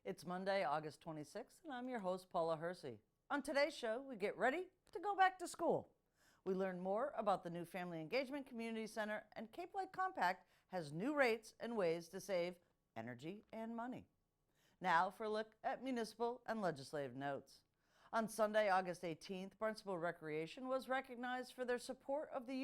It's Monday, August 26th, and I'm your host, Paula Hersey. On today's show, we get ready to go back to school. We learn more about the new Family Engagement Community Center, and Cape Light Compact has new rates and ways to save energy and money. Now for a look at municipal and legislative notes. On Sunday, August 18th, Barnstable Recreation was recognized for their support of the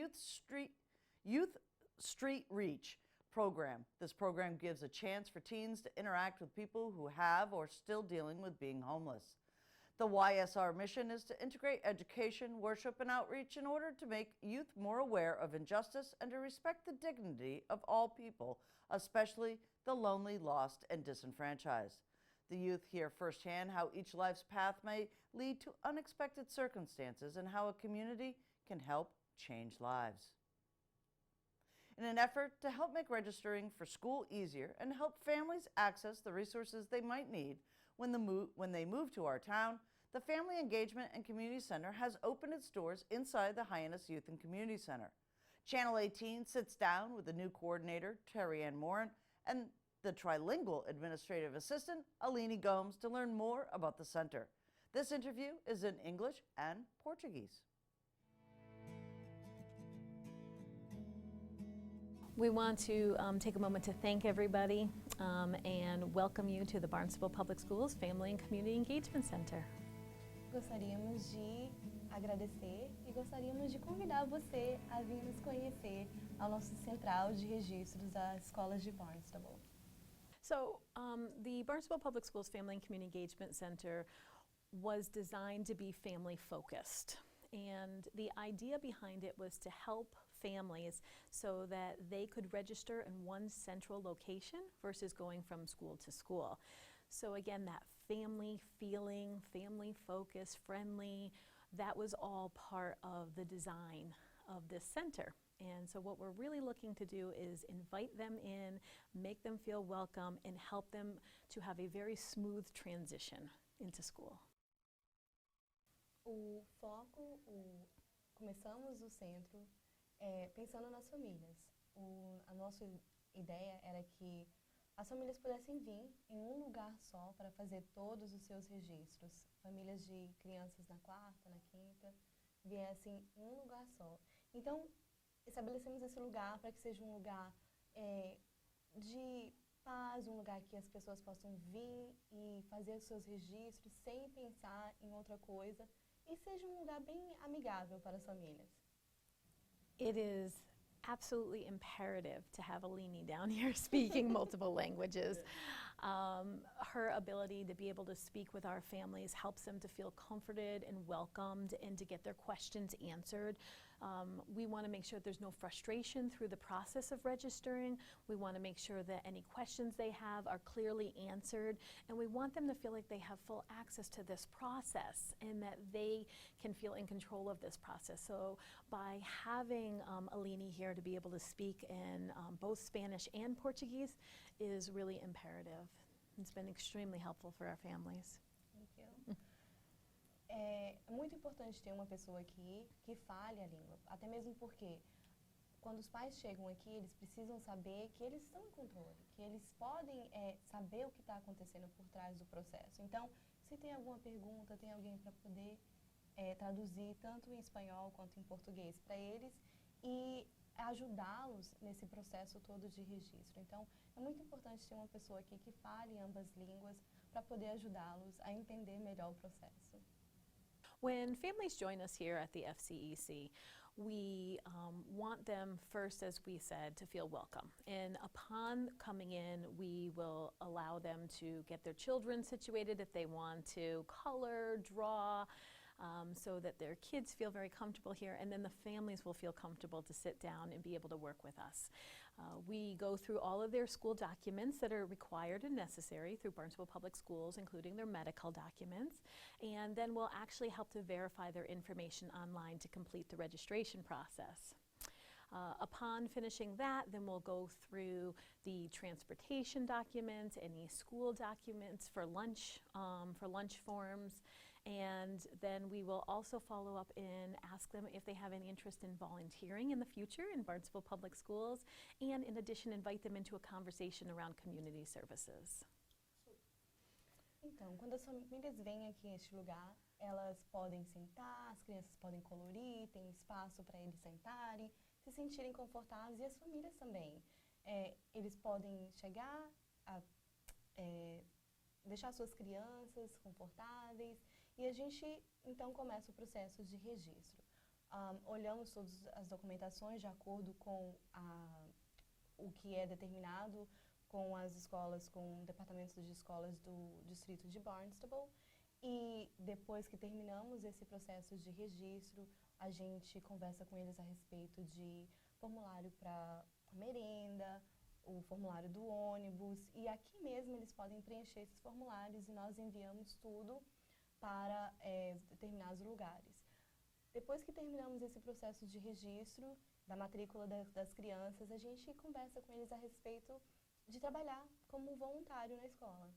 Youth Street Reach program. This program gives a chance for teens to interact with people who have or still dealing with being homeless. The YSR mission is to integrate education, worship, and outreach in order to make youth more aware of injustice and to respect the dignity of all people, especially the lonely, lost, and disenfranchised. The youth hear firsthand how each life's path may lead to unexpected circumstances and how a community can help change lives. In an effort to help make registering for school easier and help families access the resources they might need when they move to our town, the Family Engagement and Community Center has opened its doors inside the Hyannis Youth and Community Center. Channel 18 sits down with the new coordinator, Terry Ann Morin, and the trilingual administrative assistant, Aline Gomes, to learn more about the center. This interview is in English and Portuguese. We want to take a moment to thank everybody and welcome you to the Barnstable Public Schools Family and Community Engagement Center. Gostaríamos de agradecer e gostaríamos de convidar você a vir nos conhecer ao nosso central de registros das escolas de Barnstable. So the Barnstable Public Schools Family and Community Engagement Center was designed to be family focused. And the idea behind it was to help families so that they could register in one central location versus going from school to school. So again, that family feeling, family focus, friendly, that was all part of the design of this center. And so what we're really looking to do is invite them in, make them feel welcome, and help them to have a very smooth transition into school. O foco, começamos o centro pensando nas famílias. A nossa ideia era que as famílias pudessem vir em um lugar só para fazer todos os seus registros. Famílias de crianças na quarta, na quinta, viessem em um lugar só. Então, estabelecemos esse lugar para que seja um lugar de paz, um lugar que as pessoas possam vir e fazer os seus registros sem pensar em outra coisa e seja um lugar bem amigável para as famílias. It is absolutely imperative to have Aline down here speaking multiple languages. Her ability to be able to speak with our families helps them to feel comforted and welcomed and to get their questions answered. We want to make sure there's no frustration through the process of registering. We want to make sure that any questions they have are clearly answered, and we want them to feel like they have full access to this process and that they can feel in control of this process. So by having Aline here to be able to speak in both Spanish and Portuguese is really imperative. It's been extremely helpful for our families. Thank you. É muito importante ter uma pessoa aqui que fale a língua, até mesmo porque quando os pais chegam aqui, eles precisam saber que eles estão em controle, que eles podem saber o que está acontecendo por trás do processo. Então, se tem alguma pergunta, tem alguém para poder traduzir tanto em espanhol quanto em português para eles e ajudá-los nesse processo todo de registro. Então, é muito importante ter uma pessoa aqui que fale ambas línguas para poder ajudá-los a entender melhor o processo. When families join us here at the FCEC, we want them first, as we said, to feel welcome. And upon coming in, we will allow them to get their children situated if they want to color, draw, so that their kids feel very comfortable here, and then the families will feel comfortable to sit down and be able to work with us. We go through all of their school documents that are required and necessary through Barnstable Public Schools, including their medical documents, and then we'll actually help to verify their information online to complete the registration process. Upon finishing that, then we'll go through the transportation documents, any school documents for lunch forms, and then we will also follow up and ask them if they have any interest in volunteering in the future in Barnstable Public Schools, and in addition invite them into a conversation around community services. Então, quando as famílias vêm aqui neste lugar, elas podem sentar, as crianças podem colorir, tem espaço para eles sentarem, se sentirem confortáveis e as famílias também. Eles podem chegar, a, é, deixar suas crianças confortáveis e a gente então começa o processo de registro. Olhamos todas as documentações de acordo com o que é determinado com as escolas, com departamentos de escolas do distrito de Barnstable. E depois que terminamos esse processo de registro, a gente conversa com eles a respeito de formulário para merenda, o formulário do ônibus. E aqui mesmo eles podem preencher esses formulários e nós enviamos tudo para determinados lugares. Depois que terminamos esse processo de registro da matrícula das crianças, a gente conversa com eles a respeito de trabalhar como voluntário na escola.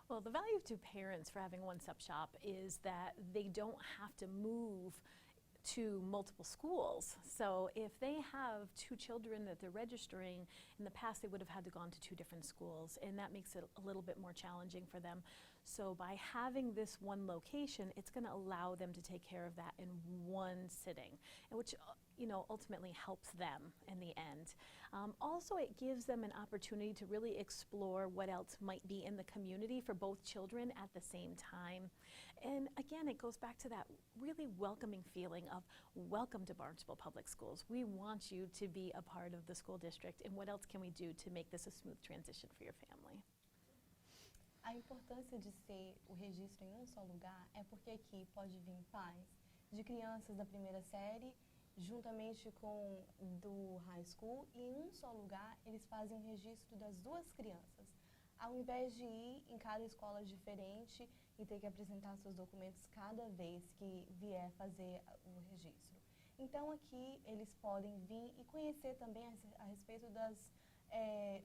Well, the value to parents for having a one-stop shop is that they don't have to move to multiple schools. So if they have two children that they're registering, in the past they would have had to gone to two different schools, and that makes it a little bit more challenging for them. So by having this one location, it's going to allow them to take care of that in one sitting, and which ultimately helps them in the end. Also, it gives them an opportunity to really explore what else might be in the community for both children at the same time. And again, it goes back to that really welcoming feeling of welcome to Barnstable Public Schools. We want you to be a part of the school district, and what else can we do to make this a smooth transition for your family? A importância de ser o registro em um só lugar é porque aqui pode vir pais de crianças da primeira série juntamente com do high school e em um só lugar eles fazem o registro das duas crianças. Ao invés de ir em cada escola diferente e ter que apresentar seus documentos cada vez que vier fazer o registro. Então aqui eles podem vir e conhecer também a respeito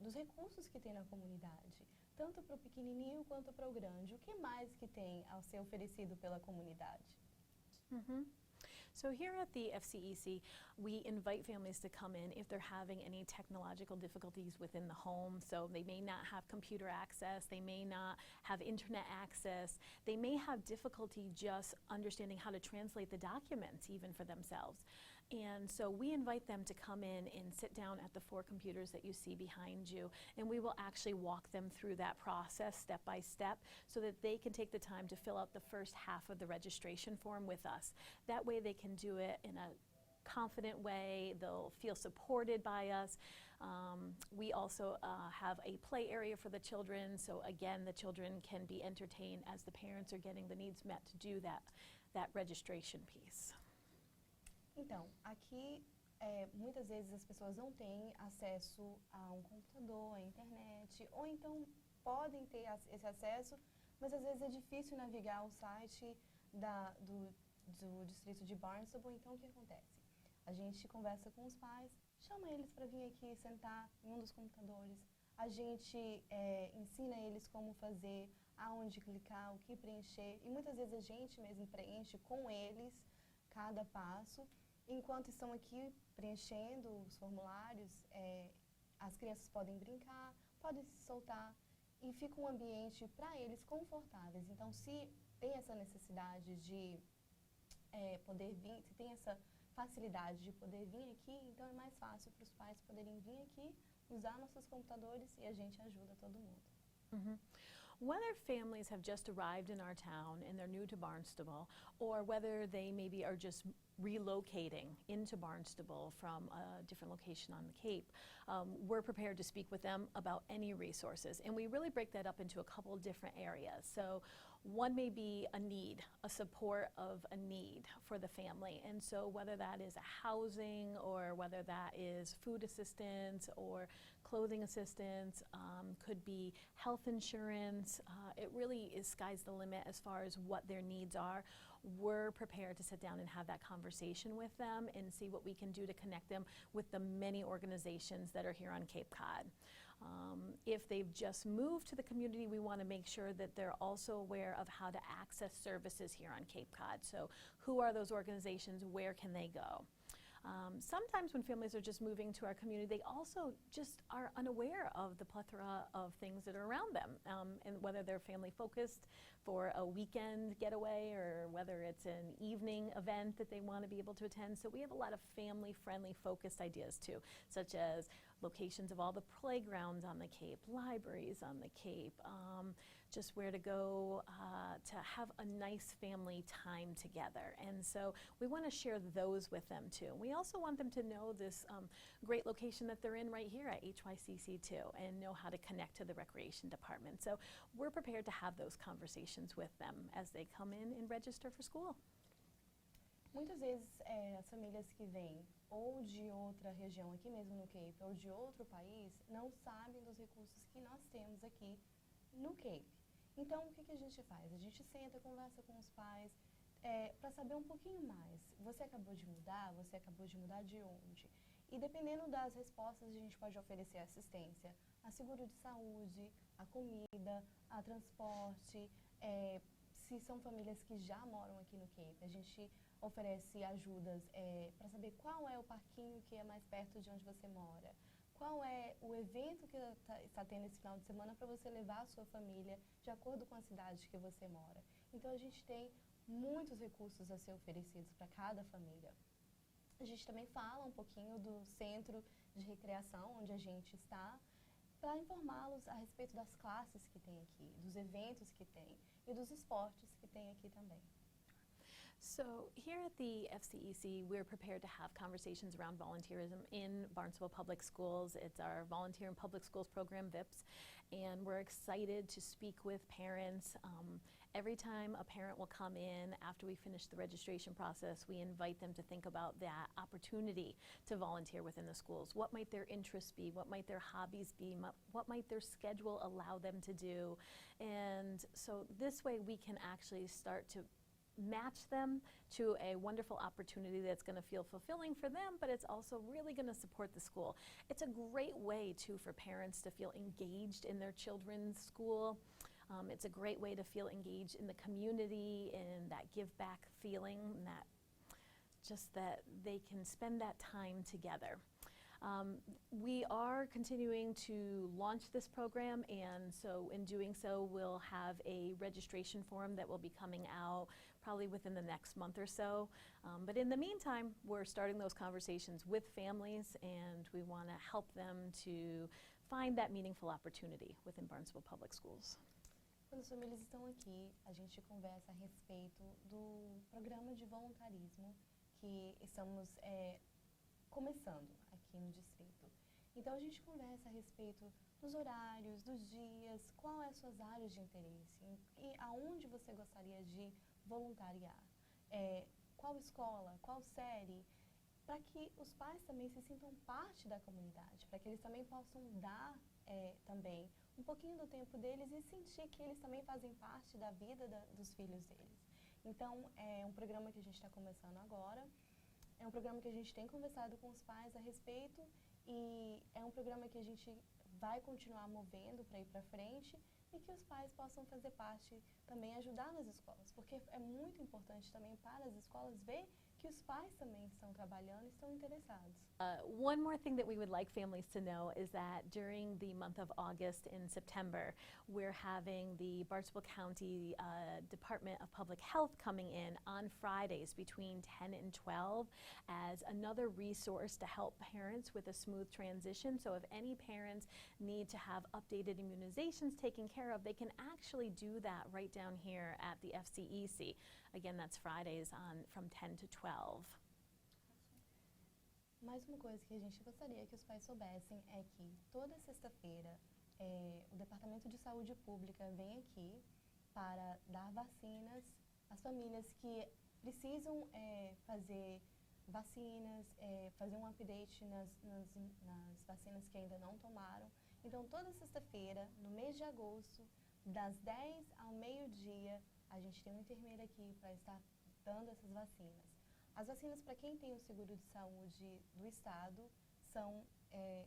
dos recursos que tem na comunidade, tanto para o pequenininho quanto para o grande. O que mais que tem a ser oferecido pela comunidade? Mm-hmm. So here at the FCEC, we invite families to come in if they're having any technological difficulties within the home. So they may not have computer access, they may not have internet access, they may have difficulty just understanding how to translate the documents even for themselves. And so we invite them to come in and sit down at the 4 computers that you see behind you, and we will actually walk them through that process step by step so that they can take the time to fill out the first half of the registration form with us. That way they can do it in a confident way, they'll feel supported by us. We also have a play area for the children, so again the children can be entertained as the parents are getting the needs met to do that registration piece. Então, aqui muitas vezes as pessoas não têm acesso a um computador, à internet, ou então podem ter esse acesso, mas às vezes é difícil navegar o site do distrito de Barnstable. Então o que acontece? A gente conversa com os pais, chama eles para vir aqui sentar em um dos computadores, a gente ensina eles como fazer, aonde clicar, o que preencher, e muitas vezes a gente mesmo preenche com eles cada passo. Enquanto estão aqui preenchendo os formulários, as crianças podem brincar, podem se soltar e fica um ambiente para eles confortáveis. Então, se tem essa necessidade de poder vir, se tem essa facilidade de poder vir aqui, então é mais fácil para os pais poderem vir aqui, usar nossos computadores e a gente ajuda todo mundo. Mm-hmm. Whether families have just arrived in our town and they're new to Barnstable, or whether they maybe are just relocating into Barnstable from a different location on the Cape, we're prepared to speak with them about any resources. And we really break that up into a couple different areas. So one may be a need, a support of a need for the family. And so whether that is a housing or whether that is food assistance or clothing assistance, could be health insurance. It really is sky's the limit as far as what their needs are. We're prepared to sit down and have that conversation with them and see what we can do to connect them with the many organizations that are here on Cape Cod. If they've just moved to the community, we want to make sure that they're also aware of how to access services here on Cape Cod. So who are those organizations? Where can they go? Sometimes when families are just moving to our community, they also just are unaware of the plethora of things that are around them, and whether they're family focused for a weekend getaway or whether it's an evening event that they want to be able to attend. So we have a lot of family-friendly focused ideas too, such as locations of all the playgrounds on the Cape, libraries on the Cape, just where to go to have a nice family time together. And so we want to share those with them too. We also want them to know this great location that they're in right here at HYCC too, and know how to connect to the recreation department. So we're prepared to have those conversations with them as they come in and register for school. Muitas vezes as famílias que vêm ou de outra região aqui mesmo no Cape ou de outro país não sabem dos recursos que nós temos aqui no Cape. Então, o que a gente faz? A gente senta, conversa com os pais para saber um pouquinho mais. Você acabou de mudar? Você acabou de mudar de onde? E dependendo das respostas, a gente pode oferecer assistência a seguro de saúde, a comida, a transporte. Se são famílias que já moram aqui no Cape, a gente oferece ajudas para saber qual é o parquinho que é mais perto de onde você mora, qual é o evento que está tendo esse final de semana para você levar a sua família de acordo com a cidade que você mora. Então a gente tem muitos recursos a ser oferecidos para cada família. A gente também fala um pouquinho do centro de recreação onde a gente está, para informá-los a respeito das classes que tem aqui, dos eventos que tem e dos esportes que tem aqui também. So here at the FCEC, we're prepared to have conversations around volunteerism in Barnstable Public Schools. It's our Volunteer in Public Schools program, VIPS, and we're excited to speak with parents. Every time a parent will come in after we finish the registration process, we invite them to think about that opportunity to volunteer within the schools. What might their interests be? What might their hobbies be? What might their schedule allow them to do? And so this way we can actually start to match them to a wonderful opportunity that's going to feel fulfilling for them, but it's also really going to support the school. It's a great way too for parents to feel engaged in their children's school. It's a great way to feel engaged in the community and that give back feeling, and that just that they can spend that time together. We are continuing to launch this program, and so in doing so we'll have a registration form that will be coming out probably within the next month or so. But in the meantime, we're starting those conversations with families, and we want to help them to find that meaningful opportunity within Barnstable Public Schools. Quando as famílias estão aqui, a gente conversa a respeito do programa de voluntarismo que estamos começando aqui no distrito. Então a gente conversa a respeito dos horários, dos dias, qual é as suas áreas de interesse e aonde você gostaria de voluntariar, qual escola, qual série, para que os pais também se sintam parte da comunidade, para que eles também possam dar também um pouquinho do tempo deles e sentir que eles também fazem parte da vida dos filhos deles. Então é um programa que a gente está começando agora. É um programa que a gente tem conversado com os pais a respeito e é um programa que a gente vai continuar movendo para ir para frente e que os pais possam fazer parte, também ajudar nas escolas, porque é muito importante também para as escolas ver que os pais também estão trabalhando e estão interessados. One more thing that we would like families to know is that during the month of August and September, we're having the Barnstable County Department of Public Health coming in on Fridays between 10 and 12 as another resource to help parents with a smooth transition. So if any parents need to have updated immunizations taken care of, they can actually do that right down here at the FCEC. Again, that's Fridays from 10 to 12. Mais uma coisa que a gente gostaria que os pais soubessem é que toda sexta-feira o Departamento de Saúde Pública vem aqui para dar vacinas às famílias que precisam fazer vacinas, fazer um update nas vacinas que ainda não tomaram. Então, toda sexta-feira, no mês de agosto, das 10 ao meio-dia, a gente tem uma enfermeira aqui para estar dando essas vacinas. As vacinas para quem tem o seguro de saúde do estado são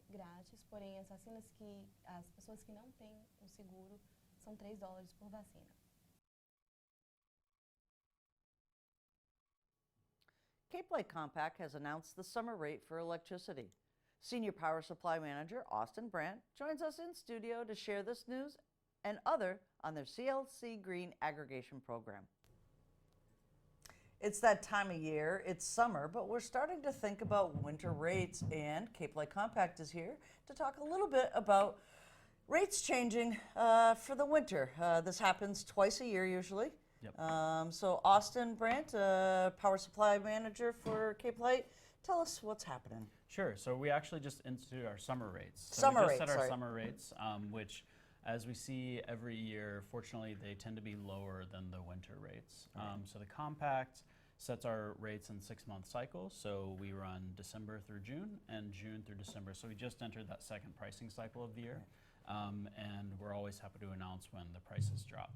grátis, porém as vacinas que as pessoas que não têm o seguro são $3 por vacina. Cape Light Compact has announced the summer rate for electricity. Senior Power Supply Manager Austin Brandt joins us in studio to share this news and other on their CLC Green aggregation program. It's that time of year, it's summer, but we're starting to think about winter rates, and Cape Light Compact is here to talk a little bit about rates changing for the winter. This happens twice a year usually. Yep. So Austin Brandt, Power Supply Manager for Cape Light, tell us what's happening. Sure. So we actually just instituted our summer rates. So Summer we just rates, set our sorry. summer rates, which, as we see every year, fortunately, they tend to be lower than the winter rates. So the compact sets our rates in 6-month cycles. So we run December through June and June through December. So we just entered that second pricing cycle of the year. And we're always happy to announce when the prices drop.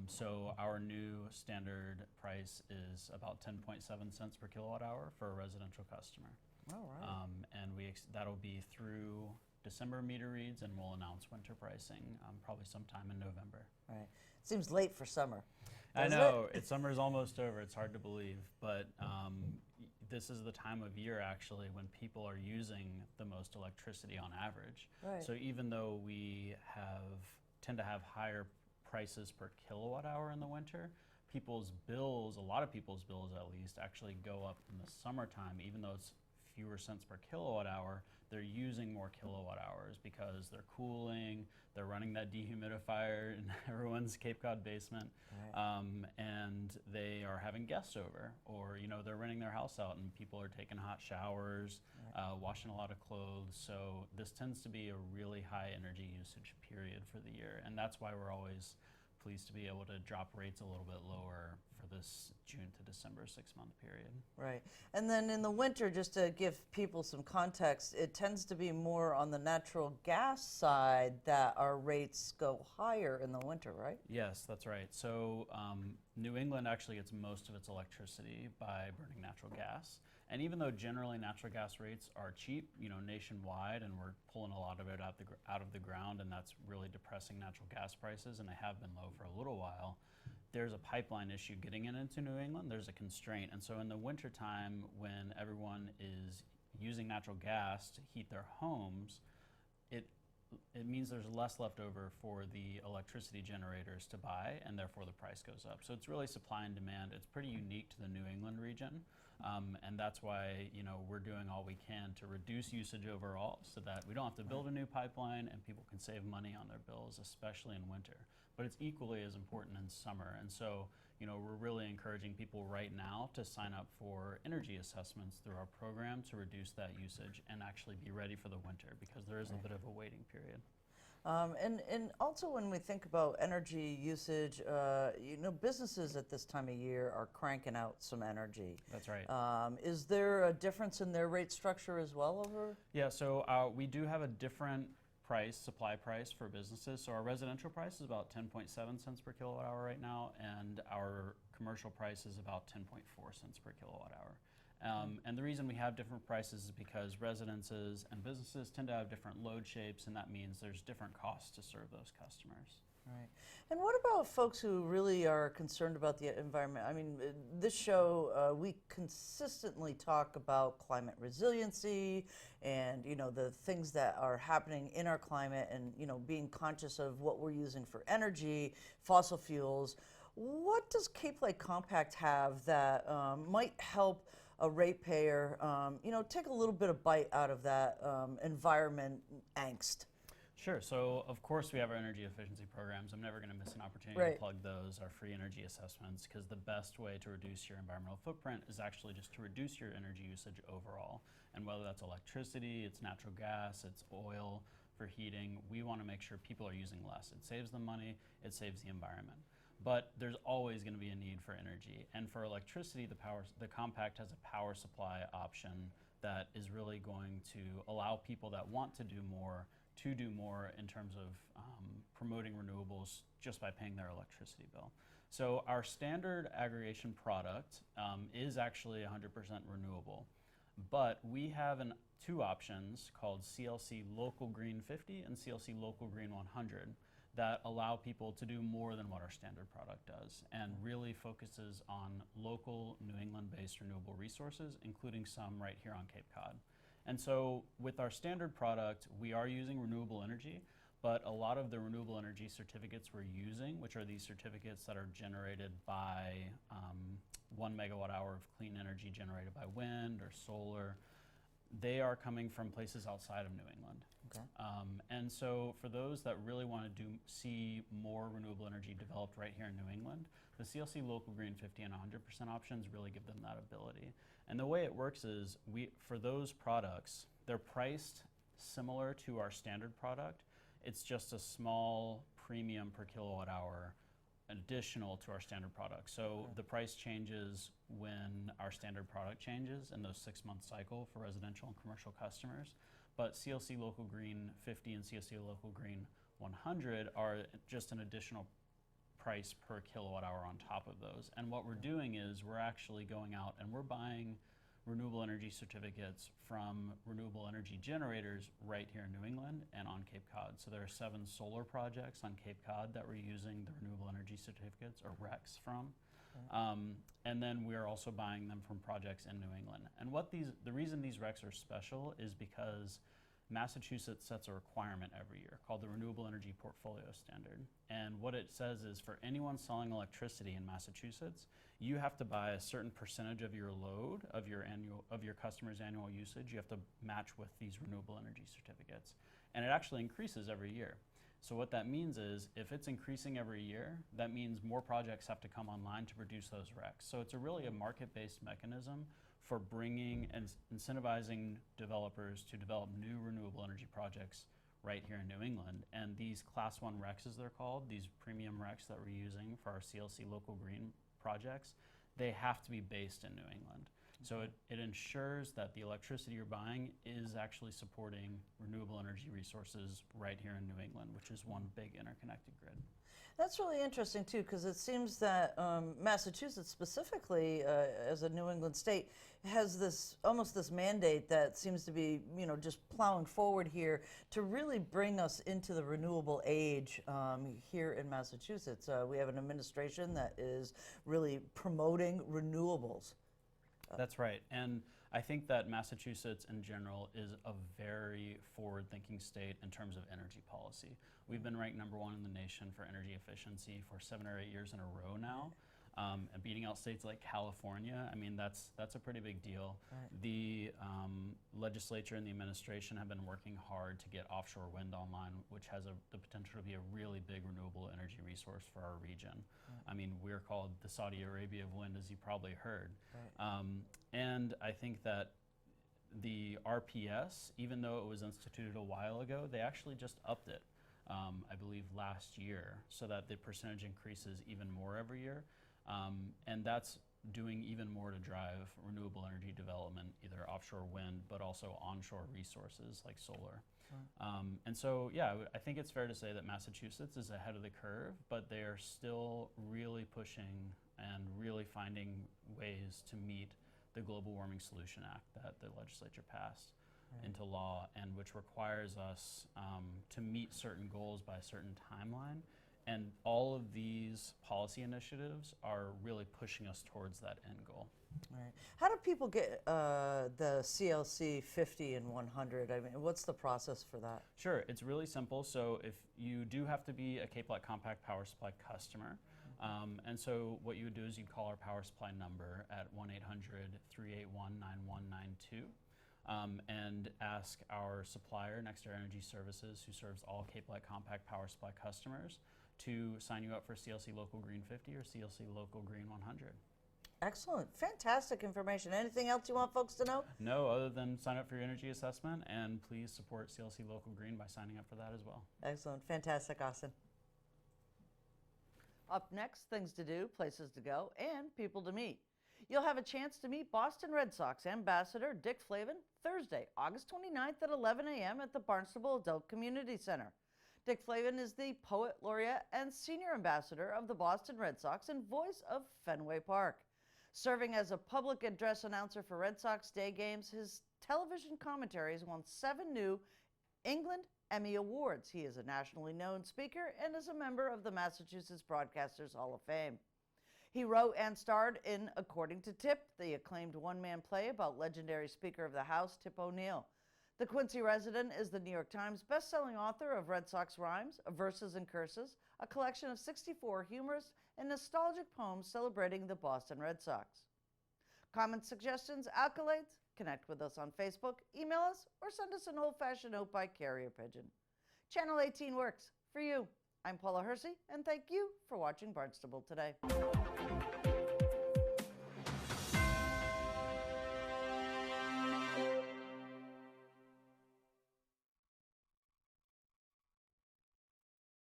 So our new standard price is about 10.7 cents per kilowatt hour for a residential customer. All right. And that'll be through December meter reads, and we'll announce winter pricing probably sometime in November. Right. Seems late for summer. I doesn't know, it? summer's almost over. It's hard to believe, but this is the time of year actually when people are using the most electricity on average. Right. So even though we tend to have higher prices per kilowatt hour in the winter, people's bills, a lot of people's bills at least, actually go up in the summertime. Even though it's fewer cents per kilowatt hour, they're using more kilowatt hours because they're cooling, they're running that dehumidifier in everyone's Cape Cod basement, Right. and they are having guests over, or they're renting their house out and people are taking hot showers, washing a lot of clothes. So this tends to be a really high energy usage period for the year, and that's why we're always pleased to be able to drop rates a little bit lower for this June to December 6-month period. Right. And then in the winter, just to give people some context, it tends to be more on the natural gas side that our rates go higher in the winter, right? Yes, that's right. So New England actually gets most of its electricity by burning natural gas. And even though generally natural gas rates are cheap, nationwide, and we're pulling a lot of it out of the ground, and that's really depressing natural gas prices, and they have been low for a little while, there's a pipeline issue getting it into New England. There's a constraint. And so in the wintertime, when everyone is using natural gas to heat their homes, it means there's less left over for the electricity generators to buy, and therefore the price goes up. So it's really supply and demand. It's pretty unique to the New England region, and that's why we're doing all we can to reduce usage overall, so that we don't have to build a new pipeline and people can save money on their bills, especially in winter. But it's equally as important in summer, and so we're really encouraging people right now to sign up for energy assessments through our program to reduce that usage and actually be ready for the winter, because there is a bit of a waiting period. And also when we think about energy usage, businesses at this time of year are cranking out some energy. That's right. Is there a difference in their rate structure as well over? Yeah, so we do have a different supply price for businesses. So our residential price is about 10.7 cents per kilowatt hour right now, and our commercial price is about 10.4 cents per kilowatt hour. And the reason we have different prices is because residences and businesses tend to have different load shapes, and that means there's different costs to serve those customers. Right. And what about folks who really are concerned about the environment? I mean, this show, we consistently talk about climate resiliency and, the things that are happening in our climate and, being conscious of what we're using for energy, fossil fuels. What does Cape Light Compact have that might help a ratepayer, take a little bit of bite out of that environment angst? Sure. So, of course, we have our energy efficiency programs. I'm never going to miss an opportunity Right. to plug those, our free energy assessments, because the best way to reduce your environmental footprint is actually just to reduce your energy usage overall. And whether that's electricity, it's natural gas, it's oil for heating, we want to make sure people are using less. It saves them money, it saves the environment. But there's always going to be a need for energy. And for electricity, the Compact has a power supply option that is really going to allow people that want to do more in terms of promoting renewables just by paying their electricity bill. So our standard aggregation product is actually 100% renewable, but we have two options called CLC Local Green 50 and CLC Local Green 100 that allow people to do more than what our standard product does and really focuses on local New England-based renewable resources, including some right here on Cape Cod. And so with our standard product, we are using renewable energy, but a lot of the renewable energy certificates we're using, which are these certificates that are generated by 1 megawatt hour of clean energy generated by wind or solar, they are coming from places outside of New England. Okay. And so for those that really want to see more renewable energy developed right here in New England, the CLC Local Green 50 and 100% options really give them that ability. And the way it works is for those products, they're priced similar to our standard product. It's just a small premium per kilowatt hour additional to our standard product. So the price changes when our standard product changes in those 6-month cycle for residential and commercial customers. But CLC Local Green 50 and CLC Local Green 100 are just an additional price per kilowatt hour on top of those. And what we're doing is we're actually going out and we're buying renewable energy certificates from renewable energy generators right here in New England and on Cape Cod. So there are 7 solar projects on Cape Cod that we're using the renewable energy certificates, or RECs, from. And then we are also buying them from projects in New England. And the reason these RECs are special is because Massachusetts sets a requirement every year called the Renewable Energy Portfolio Standard. And what it says is for anyone selling electricity in Massachusetts, you have to buy a certain percentage of your load, of your customer's annual usage, you have to match with these renewable energy certificates. And it actually increases every year. So what that means is if it's increasing every year, that means more projects have to come online to produce those RECs. So it's really a market-based mechanism for bringing and incentivizing developers to develop new renewable energy projects right here in New England. And these Class 1 RECs, as they're called, these premium RECs that we're using for our CLC Local Green projects, they have to be based in New England. So it ensures that the electricity you're buying is actually supporting renewable energy resources right here in New England, which is one big interconnected grid. That's really interesting too, because it seems that Massachusetts specifically, as a New England state, has almost this mandate that seems to be, just plowing forward here to really bring us into the renewable age here in Massachusetts. We have an administration that is really promoting renewables. That's right. And I think that Massachusetts in general is a very forward-thinking state in terms of energy policy. We've been ranked #1 in the nation for energy efficiency for 7 or 8 years in a row now, and beating out states like California. I mean, that's a pretty big deal. Right. The legislature and the administration have been working hard to get offshore wind online, which has the potential to be a really big renewable energy resource for our region. Right. I mean, we're called the Saudi Arabia of wind, as you probably heard. Right. And I think that the RPS, even though it was instituted a while ago, they actually just upped it, I believe last year, so that the percentage increases even more every year. And that's doing even more to drive renewable energy development, either offshore wind, but also onshore resources like solar. And so, yeah, I think it's fair to say that Massachusetts is ahead of the curve, but they are still really pushing and really finding ways to meet the Global Warming Solution Act that the legislature passed into law, and which requires us to meet certain goals by a certain timeline. And all of these policy initiatives are really pushing us towards that end goal. Right. How do people get the CLC 50 and 100? I mean, what's the process for that? Sure, it's really simple. So if you do have to be a Cape Light Compact Power Supply customer, and so what you would do is you call our power supply number at 1-800-381-9192 and ask our supplier, Next Air Energy Services, who serves all Cape Light Compact Power Supply customers, to sign you up for CLC Local Green 50 or CLC Local Green 100. Excellent. Fantastic information. Anything else you want folks to know? No, other than sign up for your energy assessment, and please support CLC Local Green by signing up for that as well. Excellent. Fantastic, Austin. Up next, things to do, places to go, and people to meet. You'll have a chance to meet Boston Red Sox ambassador Dick Flavin Thursday, August 29th at 11 a.m. at the Barnstable Adult Community Center. Dick Flavin is the Poet Laureate and Senior Ambassador of the Boston Red Sox and voice of Fenway Park. Serving as a public address announcer for Red Sox day games, his television commentaries won 7 new England Emmy Awards. He is a nationally known speaker and is a member of the Massachusetts Broadcasters Hall of Fame. He wrote and starred in According to Tip, the acclaimed one-man play about legendary Speaker of the House Tip O'Neill. The Quincy resident is the New York Times best-selling author of Red Sox Rhymes, Verses and Curses, a collection of 64 humorous and nostalgic poems celebrating the Boston Red Sox. Comments, suggestions, accolades? Connect with us on Facebook, email us, or send us an old-fashioned note by carrier pigeon. Channel 18 works for you. I'm Paula Hersey, and thank you for watching Barnstable Today.